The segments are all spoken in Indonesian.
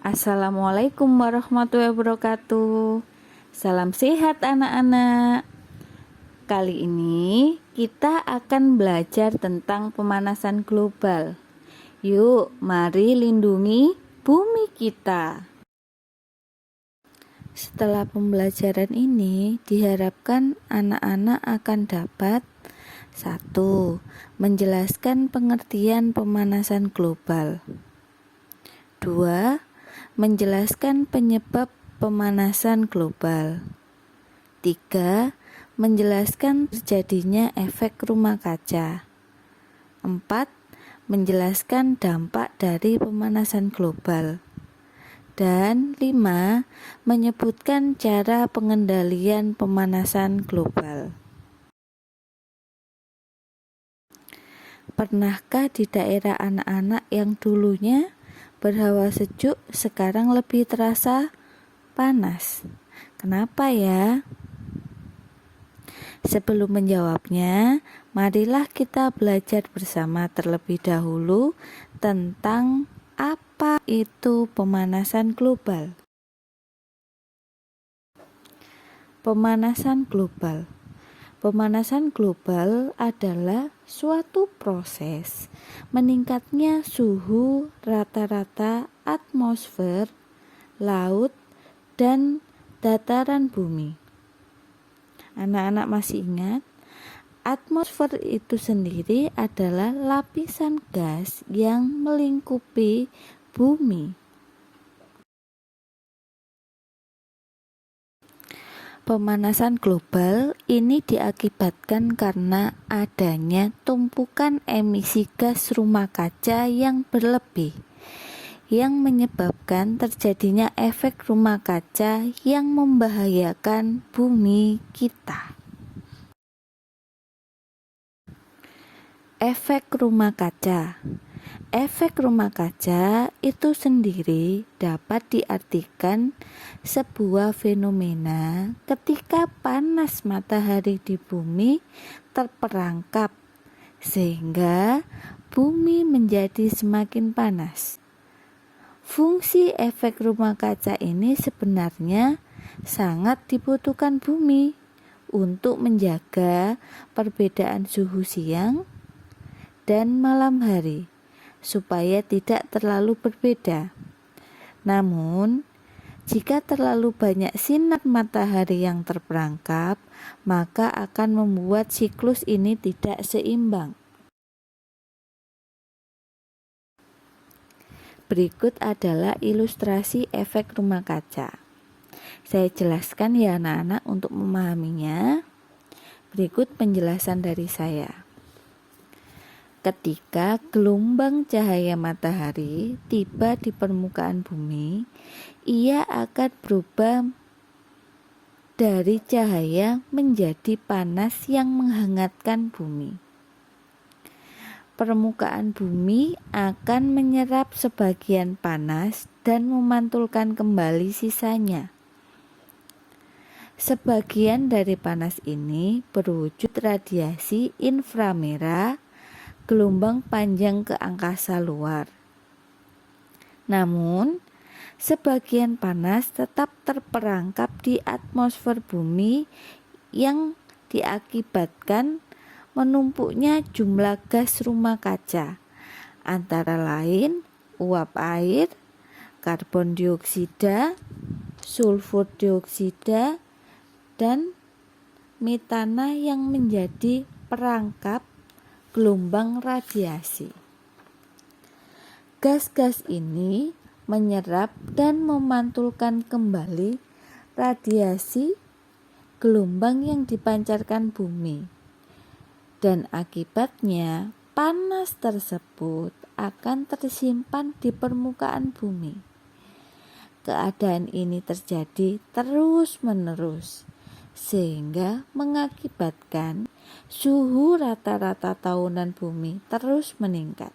Assalamualaikum warahmatullahi wabarakatuh. Salam sehat anak-anak. Kali ini kita akan belajar tentang pemanasan global. Yuk, mari lindungi bumi kita. Setelah pembelajaran ini, diharapkan anak-anak akan dapat 1. Menjelaskan pengertian pemanasan global. 2. Menjelaskan penyebab pemanasan global. 3. Menjelaskan terjadinya efek rumah kaca. 4. Menjelaskan dampak dari pemanasan global. Dan 5. Menyebutkan cara pengendalian pemanasan global. Pernahkah di daerah anak-anak yang dulunya berhawa sejuk sekarang lebih terasa panas? Kenapa ya? Sebelum menjawabnya, marilah kita belajar bersama terlebih dahulu tentang apa itu pemanasan global. Pemanasan global. Pemanasan global adalah suatu proses meningkatnya suhu rata-rata atmosfer, laut, dan dataran bumi. Anak-anak masih ingat? Atmosfer itu sendiri adalah lapisan gas yang melingkupi bumi. Pemanasan global ini diakibatkan karena adanya tumpukan emisi gas rumah kaca yang berlebih, yang menyebabkan terjadinya efek rumah kaca yang membahayakan bumi kita. Efek rumah kaca. Efek rumah kaca itu sendiri dapat diartikan sebuah fenomena ketika panas matahari di bumi terperangkap sehingga bumi menjadi semakin panas. Fungsi efek rumah kaca ini sebenarnya sangat dibutuhkan bumi untuk menjaga perbedaan suhu siang dan malam hari, supaya tidak terlalu berbeda. Namun, jika terlalu banyak sinar matahari yang terperangkap, maka akan membuat siklus ini tidak seimbang. Berikut adalah ilustrasi efek rumah kaca. Saya jelaskan ya anak-anak untuk memahaminya. Berikut penjelasan dari saya. Ketika gelombang cahaya matahari tiba di permukaan bumi, ia akan berubah dari cahaya menjadi panas yang menghangatkan bumi. Permukaan bumi akan menyerap sebagian panas dan memantulkan kembali sisanya. Sebagian dari panas ini berwujud radiasi inframerah, gelombang panjang ke angkasa luar. Namun, sebagian panas tetap terperangkap di atmosfer bumi yang diakibatkan menumpuknya jumlah gas rumah kaca, antara lain uap air, karbon dioksida, sulfur dioksida, dan metana yang menjadi perangkap gelombang radiasi. Gas-gas ini menyerap dan memantulkan kembali radiasi gelombang yang dipancarkan bumi, dan akibatnya panas tersebut akan tersimpan di permukaan bumi. Keadaan ini terjadi terus-menerus, sehingga mengakibatkan suhu rata-rata tahunan bumi terus meningkat.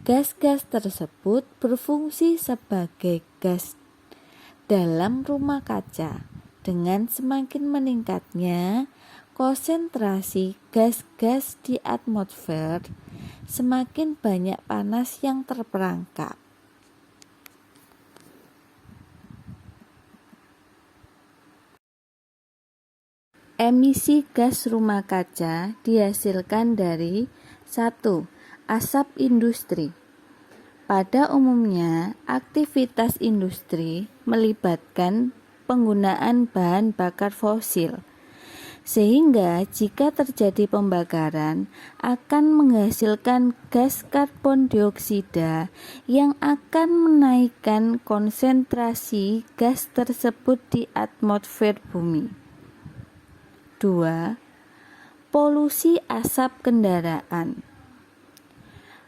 Gas-gas tersebut berfungsi sebagai gas dalam rumah kaca. Dengan semakin meningkatnya konsentrasi gas-gas di atmosfer, semakin banyak panas yang terperangkap. Emisi gas rumah kaca dihasilkan dari 1. Asap industri. Pada umumnya, aktivitas industri melibatkan penggunaan bahan bakar fosil, sehingga jika terjadi pembakaran akan menghasilkan gas karbon dioksida yang akan menaikkan konsentrasi gas tersebut di atmosfer bumi. 2. Polusi asap kendaraan.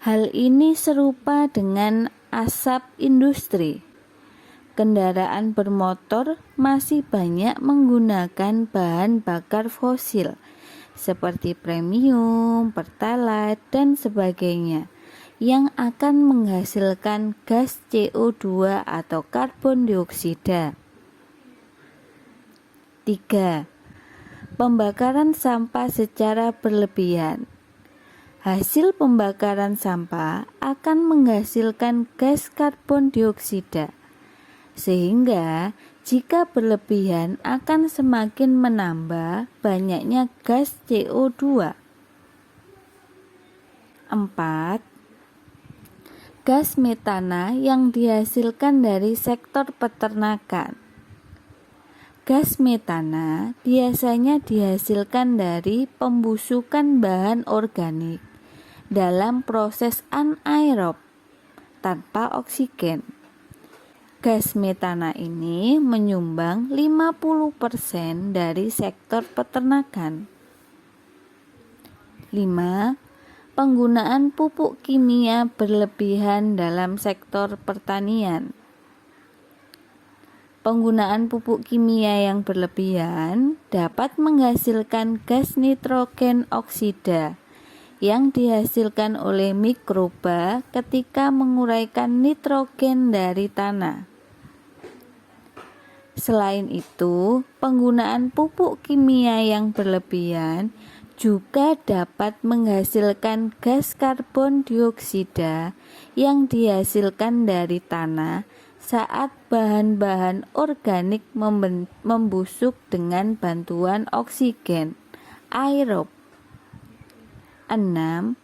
Hal ini serupa dengan asap industri. Kendaraan bermotor masih banyak menggunakan bahan bakar fosil seperti premium, pertalite, dan sebagainya yang akan menghasilkan gas CO2 atau karbon dioksida. 3. Pembakaran sampah secara berlebihan. Hasil pembakaran sampah akan menghasilkan gas karbon dioksida, sehingga jika berlebihan akan semakin menambah banyaknya gas CO2. 4. Gas metana yang dihasilkan dari sektor peternakan. Gas metana biasanya dihasilkan dari pembusukan bahan organik dalam proses anaerob tanpa oksigen. Gas metana ini menyumbang 50% dari sektor peternakan. 5. Penggunaan pupuk kimia berlebihan dalam sektor pertanian. Penggunaan pupuk kimia yang berlebihan dapat menghasilkan gas nitrogen oksida yang dihasilkan oleh mikroba ketika menguraikan nitrogen dari tanah. Selain itu, penggunaan pupuk kimia yang berlebihan juga dapat menghasilkan gas karbon dioksida yang dihasilkan dari tanah saat bahan-bahan organik membusuk dengan bantuan oksigen aerob. 6.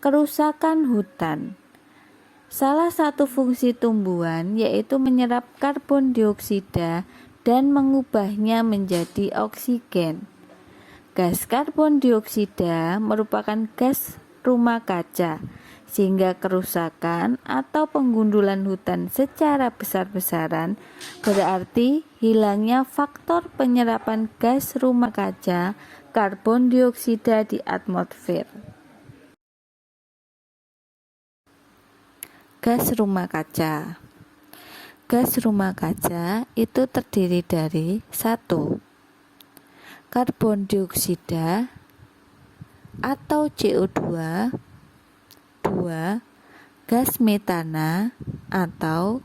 Kerusakan hutan. Salah satu fungsi tumbuhan yaitu menyerap karbon dioksida dan mengubahnya menjadi oksigen. Gas karbon dioksida merupakan gas rumah kaca, sehingga kerusakan atau penggundulan hutan secara besar-besaran berarti hilangnya faktor penyerapan gas rumah kaca karbon dioksida di atmosfer. Gas rumah kaca. Gas rumah kaca itu terdiri dari 1. Karbon dioksida atau CO2. 2. Gas metana atau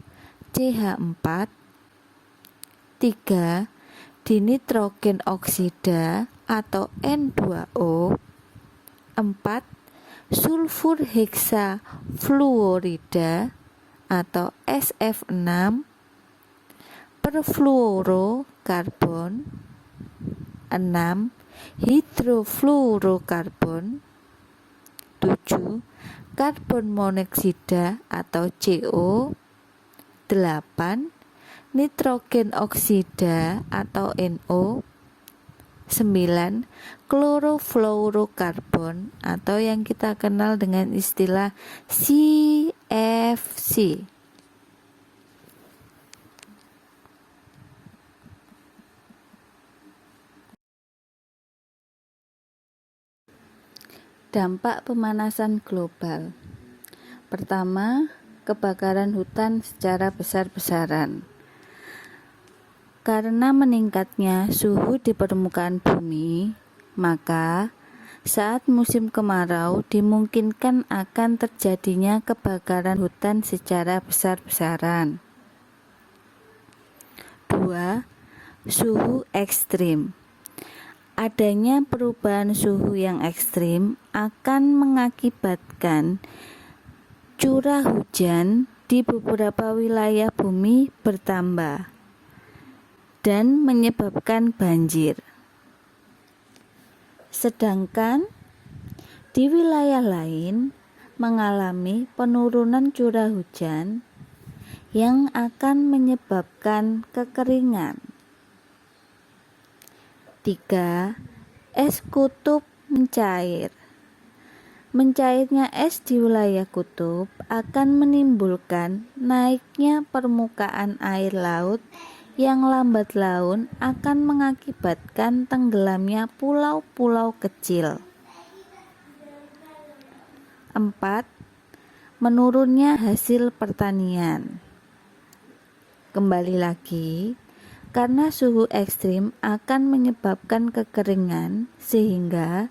CH4. 3. Dinitrogen oksida atau N2O. 4. Sulfur heksafluorida atau SF6, perfluorokarbon. 6. Hidrofluorokarbon. 7. Karbon monoksida atau CO. 8. Nitrogen oksida atau NO. 9. Klorofluorokarbon atau yang kita kenal dengan istilah CFC. Dampak pemanasan global. Pertama, kebakaran hutan secara besar-besaran. Karena meningkatnya suhu di permukaan bumi, maka saat musim kemarau dimungkinkan akan terjadinya kebakaran hutan secara besar-besaran. 2. Suhu ekstrim. Adanya perubahan suhu yang ekstrim akan mengakibatkan curah hujan di beberapa wilayah bumi bertambah dan menyebabkan banjir. Sedangkan di wilayah lain mengalami penurunan curah hujan yang akan menyebabkan kekeringan. 3. Es kutub mencair. Mencairnya es di wilayah kutub akan menimbulkan naiknya permukaan air laut yang lambat laun akan mengakibatkan tenggelamnya pulau-pulau kecil. 4. Menurunnya hasil pertanian. Kembali lagi, karena suhu ekstrim akan menyebabkan kekeringan sehingga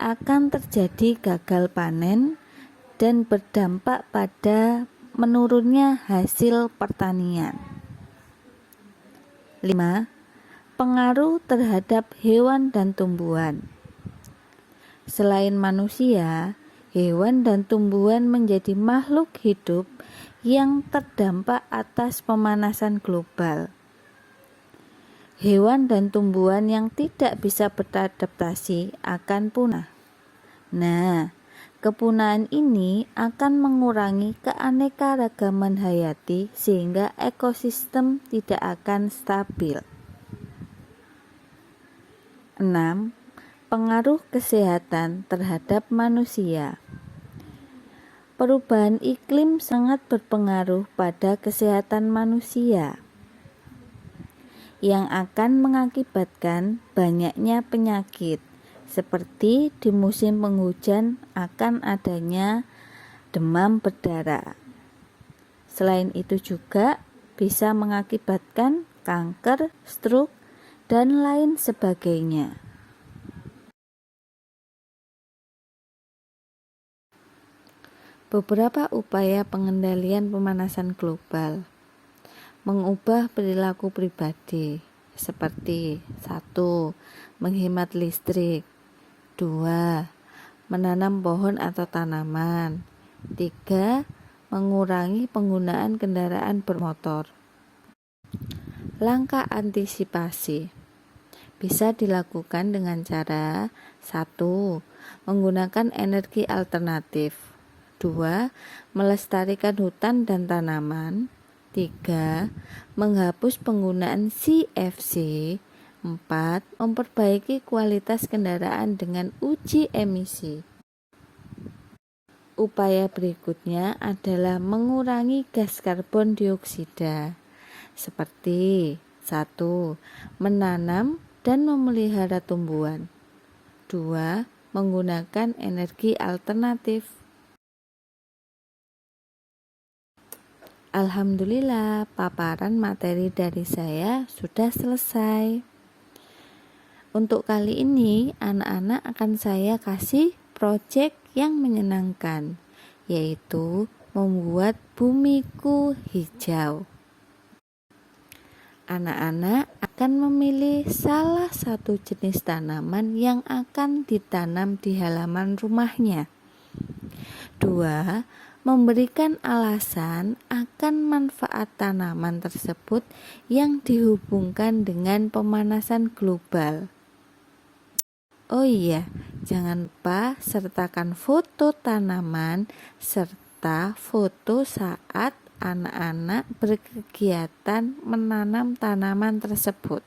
akan terjadi gagal panen dan berdampak pada menurunnya hasil pertanian. 5. Pengaruh terhadap hewan dan tumbuhan. Selain manusia, hewan dan tumbuhan menjadi makhluk hidup yang terdampak atas pemanasan global. Hewan dan tumbuhan yang tidak bisa beradaptasi akan punah. Nah, kepunahan ini akan mengurangi keanekaragaman hayati sehingga ekosistem tidak akan stabil. 6. Pengaruh kesehatan terhadap manusia. Perubahan iklim sangat berpengaruh pada kesehatan manusia, yang akan mengakibatkan banyaknya penyakit, seperti di musim penghujan akan adanya demam berdarah. Selain itu juga bisa mengakibatkan kanker, stroke, dan lain sebagainya. Beberapa upaya pengendalian pemanasan global. Mengubah perilaku pribadi seperti 1. Menghemat listrik, 2. Menanam pohon atau tanaman, 3. Mengurangi penggunaan kendaraan bermotor. Langkah antisipasi bisa dilakukan dengan cara 1. Menggunakan energi alternatif, 2. Melestarikan hutan dan tanaman, 3. Menghapus penggunaan CFC, 4. Memperbaiki kualitas kendaraan dengan uji emisi. Upaya berikutnya adalah mengurangi gas karbon dioksida, seperti 1. Menanam dan memelihara tumbuhan, 2. Menggunakan energi alternatif. Alhamdulillah, paparan materi dari saya sudah selesai. Untuk kali ini, anak-anak akan saya kasih proyek yang menyenangkan, yaitu membuat bumiku hijau. Anak-anak akan memilih salah satu jenis tanaman yang akan ditanam di halaman rumahnya. 2. Memberikan alasan akan manfaat tanaman tersebut yang dihubungkan dengan pemanasan global. Oh iya, jangan lupa sertakan foto tanaman serta foto saat anak-anak berkegiatan menanam tanaman tersebut.